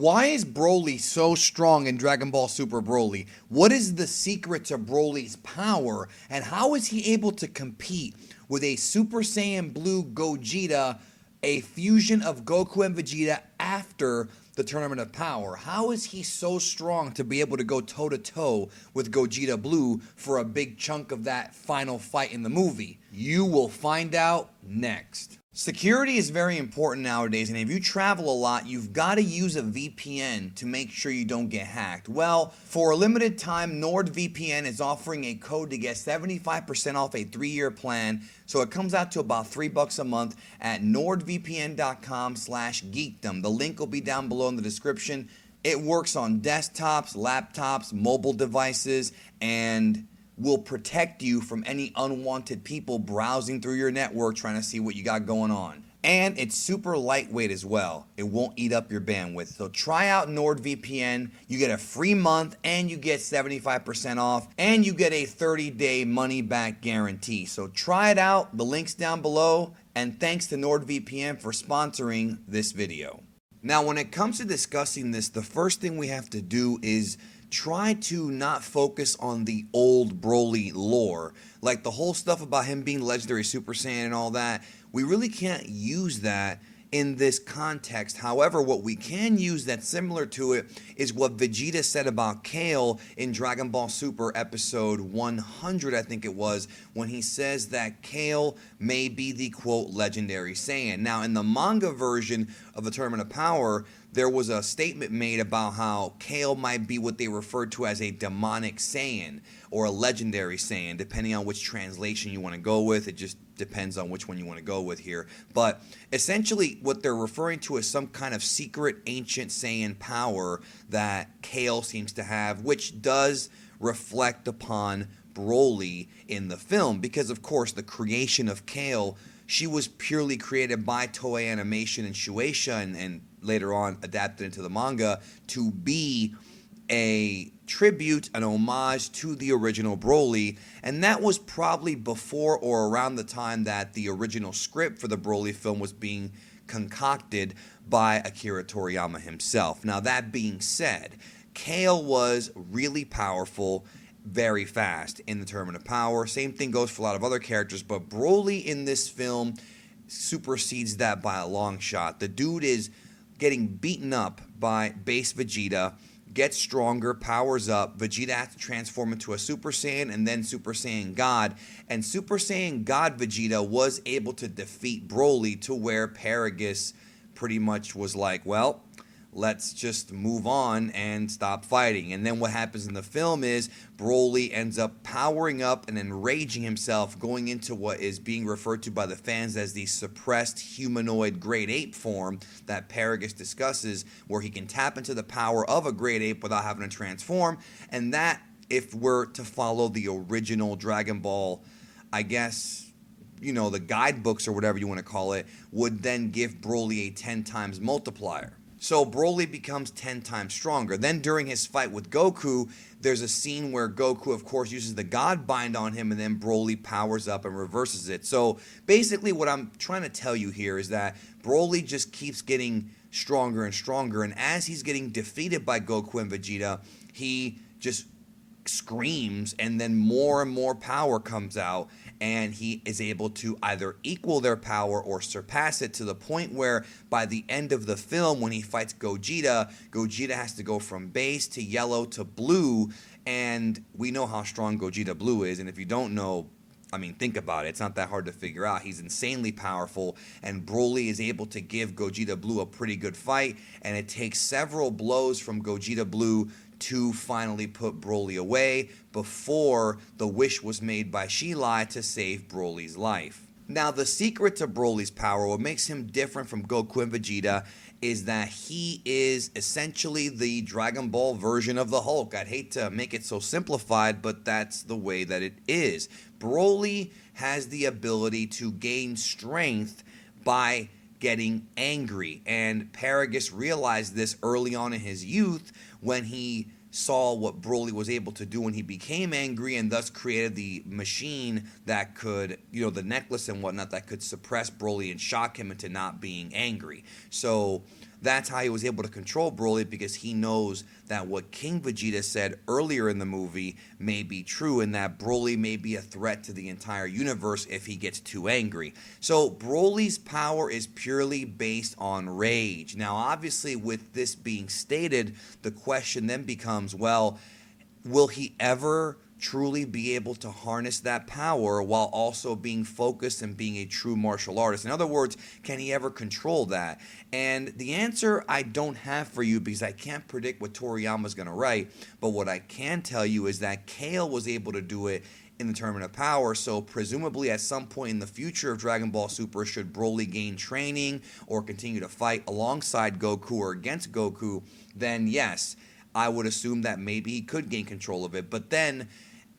Why is Broly so strong in Dragon Ball Super Broly? What is the secret to Broly's power? And how is he able to compete with a Super Saiyan Blue Gogeta, a fusion of Goku and Vegeta after the Tournament of Power? How is he so strong to be able to go toe-to-toe with Gogeta Blue for a big chunk of that final fight in the movie? You will find out next. Security is very important nowadays, and if you travel a lot, you've got to use a VPN to make sure you don't get hacked. Well, for a limited time, NordVPN is offering a code to get 75% off a 3-year plan, so it comes out to about $3 a month at nordvpn.com/geekdom. The link will be down below in the description. It works on desktops, laptops, mobile devices, and will protect you from any unwanted people browsing through your network trying to see what you got going on. And it's super lightweight as well. It won't eat up your bandwidth. So try out NordVPN. You get a free month and you get 75% off and you get a 30-day money-back guarantee. So try it out. The link's down below. And thanks to NordVPN for sponsoring this video. Now, when it comes to discussing this, the first thing we have to do is try to not focus on the old Broly lore. Like the whole stuff about him being legendary Super Saiyan and all that, we really can't use that in this context. However, what we can use that's similar to it is what Vegeta said about Kale in Dragon Ball Super episode 100, I think it was, when he says that Kale may be the, quote, legendary Saiyan. Now, in the manga version of the Tournament of Power, there was a statement made about how Kale might be what they refer to as a demonic Saiyan or a legendary Saiyan, depending on which translation you want to go with. It just depends on which one you want to go with here. But essentially what they're referring to is some kind of secret ancient Saiyan power that Kale seems to have, which does reflect upon Broly in the film, because of course the creation of Kale, she was purely created by Toei Animation and Shueisha and later on adapted into the manga to be a tribute, an homage to the original Broly, and that was probably before or around the time that the original script for the Broly film was being concocted by Akira Toriyama himself. Now, that being said, Kale was really powerful, very fast in the Tournament of Power. Same thing goes for a lot of other characters, but Broly in this film supersedes that by a long shot. The dude is getting beaten up by base Vegeta, gets stronger, powers up. Vegeta has to transform into a Super Saiyan and then Super Saiyan God. And Super Saiyan God Vegeta was able to defeat Broly to where Paragus pretty much was like, well, let's just move on and stop fighting. And then what happens in the film is Broly ends up powering up and enraging himself, going into what is being referred to by the fans as the suppressed humanoid great ape form that Paragus discusses, where he can tap into the power of a great ape without having to transform. And that, if we're to follow the original Dragon Ball, I guess, you know, the guidebooks or whatever you want to call it, would then give Broly a 10 times multiplier. So Broly becomes 10 times stronger. Then during his fight with Goku, there's a scene where Goku, of course, uses the God Bind on him, and then Broly powers up and reverses it. So basically what I'm trying to tell you here is that Broly just keeps getting stronger and stronger, and as he's getting defeated by Goku and Vegeta, he just screams, and then more and more power comes out, and he is able to either equal their power or surpass it, to the point where by the end of the film, when he fights Gogeta, Gogeta has to go from base to yellow to blue, and we know how strong Gogeta Blue is, and if you don't know, I mean, think about it. It's not that hard to figure out. He's insanely powerful, and Broly is able to give Gogeta Blue a pretty good fight, and it takes several blows from Gogeta Blue to finally put Broly away before the wish was made by Shilai to save Broly's life. Now, the secret to Broly's power, what makes him different from Goku and Vegeta, is that he is essentially the Dragon Ball version of the Hulk. I'd hate to make it so simplified, but that's the way that it is. Broly has the ability to gain strength by getting angry, and Paragus realized this early on in his youth when he saw what Broly was able to do when he became angry, and thus created the machine that could, you know, the necklace and whatnot that could suppress Broly and shock him into not being angry. So That's how he was able to control Broly, because he knows that what King Vegeta said earlier in the movie may be true, and that Broly may be a threat to the entire universe if he gets too angry. So Broly's power is purely based on rage. Now, obviously, with this being stated, the question then becomes, well, will he ever truly be able to harness that power while also being focused and being a true martial artist? In other words, can he ever control that? And the answer I don't have for you, because I can't predict what Toriyama's going to write, but what I can tell you is that Kale was able to do it in the Tournament of Power, so presumably at some point in the future of Dragon Ball Super, should Broly gain training or continue to fight alongside Goku or against Goku, then yes, I would assume that maybe he could gain control of it. But then,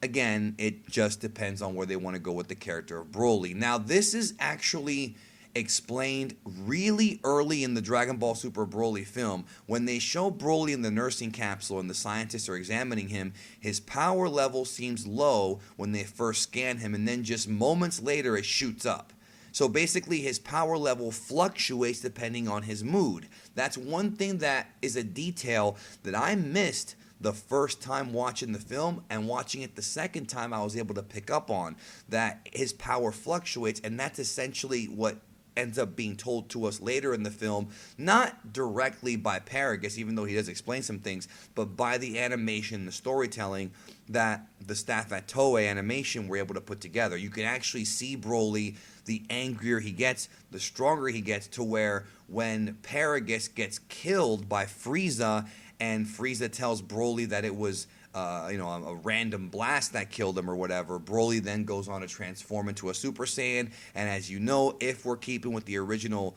again, it just depends on where they want to go with the character of Broly. Now, this is actually explained really early in the Dragon Ball Super Broly film. When they show Broly in the nursing capsule and the scientists are examining him, his power level seems low when they first scan him, and then just moments later it shoots up. So basically his power level fluctuates depending on his mood. That's one thing that is a detail that I missed the first time watching the film, and watching it the second time I was able to pick up on that his power fluctuates, and that's essentially what ends up being told to us later in the film, not directly by Paragus, even though he does explain some things, but by the animation, the storytelling that the staff at Toei Animation were able to put together. You can actually see Broly, the angrier he gets, the stronger he gets, to where when Paragus gets killed by Frieza, and Frieza tells Broly that it was a random blast that killed him or whatever, Broly then goes on to transform into a Super Saiyan. And as you know, if we're keeping with the original,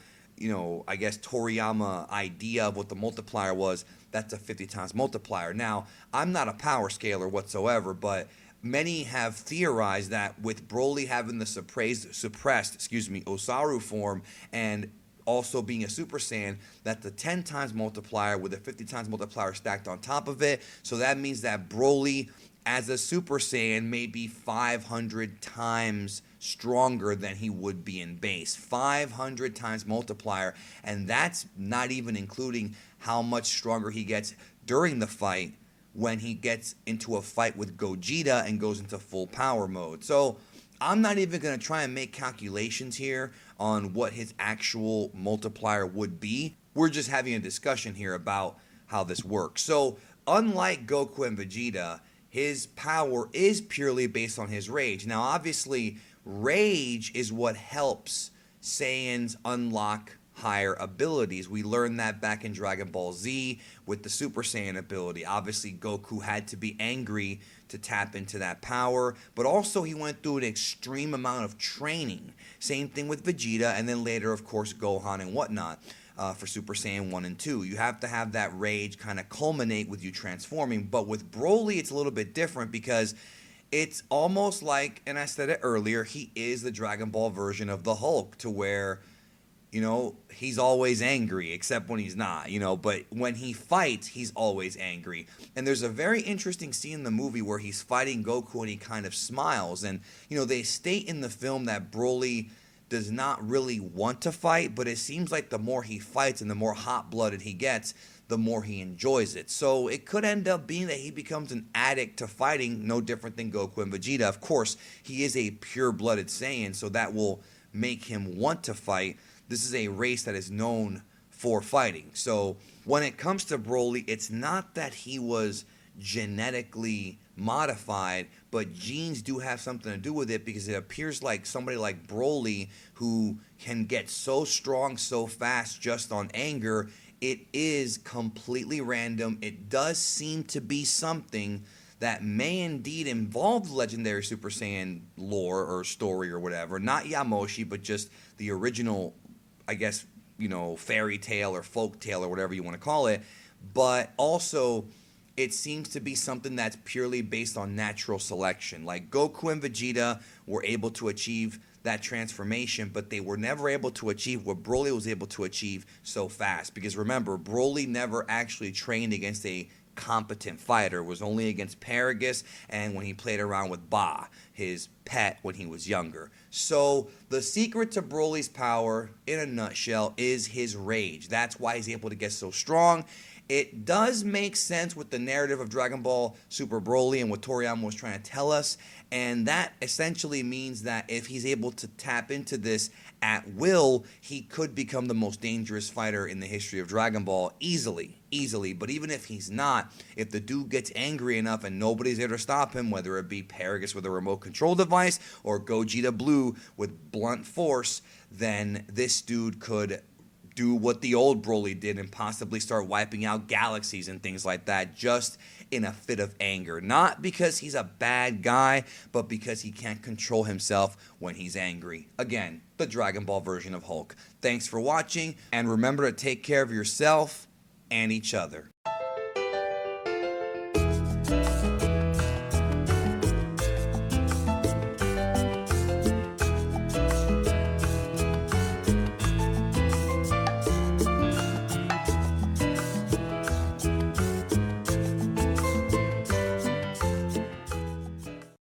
I guess Toriyama idea of what the multiplier was, that's a 50 times multiplier. Now, I'm not a power scaler whatsoever, but many have theorized that with Broly having the suppressed Osaru form, and also being a Super Saiyan, that the 10 times multiplier with a 50 times multiplier stacked on top of it. So that means that Broly as a Super Saiyan may be 500 times stronger than he would be in base. 500 times multiplier, and that's not even including how much stronger he gets during the fight when he gets into a fight with Gogeta and goes into full power mode. So I'm not even going to try and make calculations here on what his actual multiplier would be. We're just having a discussion here about how this works. So unlike Goku and Vegeta, his power is purely based on his rage. Now, obviously, rage is what helps Saiyans unlock higher abilities. We learned that back in Dragon Ball Z with the Super Saiyan ability. Obviously, Goku had to be angry to tap into that power, but also he went through an extreme amount of training. Same thing with Vegeta, and then later, of course, Gohan and whatnot. For Super Saiyan 1 and 2. You have to have that rage kind of culminate with you transforming. But with Broly, it's a little bit different, because it's almost like, and I said it earlier, he is the Dragon Ball version of the Hulk, to where, he's always angry, except when he's not, but when he fights, he's always angry. And there's a very interesting scene in the movie where he's fighting Goku and he kind of smiles. And, they state in the film that Broly does not really want to fight, but it seems like the more he fights and the more hot-blooded he gets, the more he enjoys it. So it could end up being that he becomes an addict to fighting, no different than Goku and Vegeta. Of course, he is a pure-blooded Saiyan, so that will make him want to fight. This is a race that is known for fighting. So when it comes to Broly, it's not that he was genetically modified, but genes do have something to do with it, because it appears like somebody like Broly, who can get so strong so fast just on anger, it is completely random. It does seem to be something that may indeed involve the legendary Super Saiyan lore or story or whatever. Not Yamoshi, but just the original, I guess, fairy tale or folk tale or whatever you want to call it. But also, it seems to be something that's purely based on natural selection. Like Goku and Vegeta were able to achieve that transformation, but they were never able to achieve what Broly was able to achieve so fast. Because remember, Broly never actually trained against a competent fighter. It was only against Paragus and when he played around with Ba, his pet, when he was younger. So the secret to Broly's power, in a nutshell, is his rage. That's why he's able to get so strong. It does make sense with the narrative of Dragon Ball Super Broly and what Toriyama was trying to tell us, and that essentially means that if he's able to tap into this at will, he could become the most dangerous fighter in the history of Dragon Ball easily. But even if he's not, if the dude gets angry enough and nobody's there to stop him, whether it be Paragus with a remote control device or Gogeta Blue with blunt force, then this dude could do what the old Broly did and possibly start wiping out galaxies and things like that just in a fit of anger. Not because he's a bad guy, but because he can't control himself when he's angry. Again, the Dragon Ball version of Hulk. Thanks for watching, and remember to take care of yourself and each other.